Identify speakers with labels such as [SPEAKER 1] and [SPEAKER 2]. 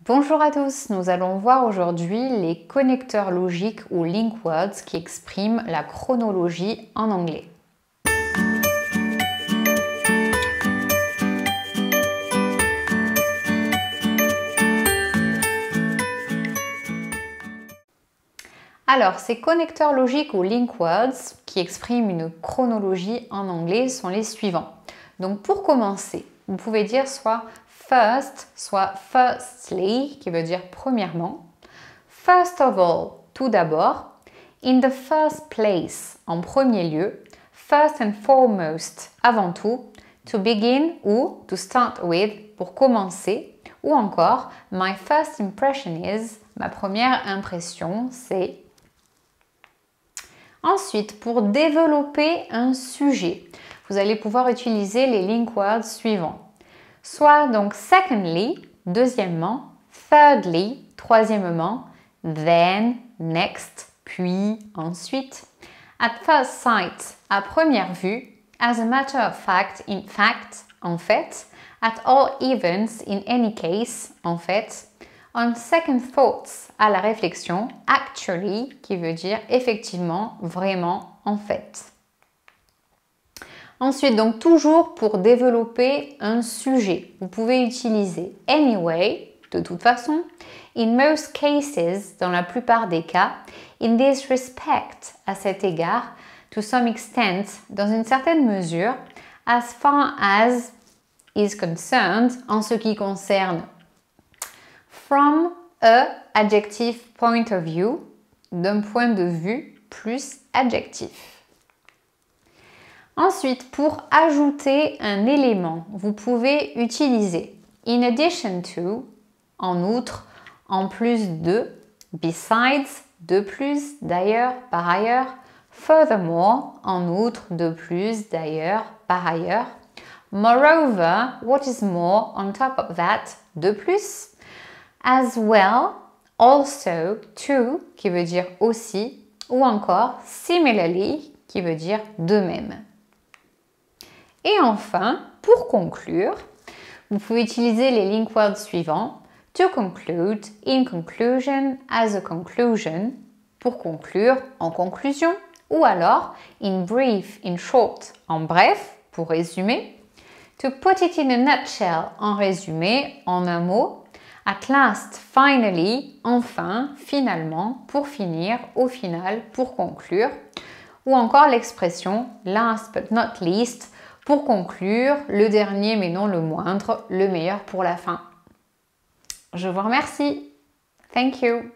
[SPEAKER 1] Bonjour à tous, nous allons voir aujourd'hui les connecteurs logiques ou link words qui expriment la chronologie en anglais. Alors, ces connecteurs logiques ou link words qui expriment une chronologie en anglais sont les suivants. Donc pour commencer, vous pouvez dire soit first, soit firstly, qui veut dire premièrement. First of all, tout d'abord. In the first place, en premier lieu. First and foremost, avant tout. To begin ou to start with, pour commencer. Ou encore, my first impression is, ma première impression, c'est. Ensuite, pour développer un sujet, vous allez pouvoir utiliser les link words suivants. Soit donc secondly, deuxièmement, thirdly, troisièmement, then, next, puis, ensuite. At first sight, à première vue. As a matter of fact, in fact, en fait. At all events, in any case, en fait. On second thoughts, à la réflexion. Actually, qui veut dire effectivement, vraiment, en fait. Ensuite, donc toujours pour développer un sujet, vous pouvez utiliser anyway, de toute façon, in most cases, dans la plupart des cas, in this respect, à cet égard, to some extent, dans une certaine mesure, as far as is concerned, en ce qui concerne, from a adjective point of view, d'un point de vue plus adjectif. Ensuite, pour ajouter un élément, vous pouvez utiliser in addition to, en outre, en plus de, besides, de plus, d'ailleurs, par ailleurs, furthermore, en outre, de plus, d'ailleurs, par ailleurs, moreover, what is more, on top of that, de plus, as well, also, to, qui veut dire aussi, ou encore similarly, qui veut dire de même. Et enfin, pour conclure, vous pouvez utiliser les link words suivants. To conclude, in conclusion, as a conclusion, pour conclure, en conclusion, ou alors in brief, in short, en bref, pour résumer. To put it in a nutshell, en résumé, en un mot. At last, finally, enfin, finalement, pour finir, au final, pour conclure. Ou encore l'expression last but not least, pour conclure, le dernier mais non le moindre, le meilleur pour la fin. Je vous remercie. Thank you.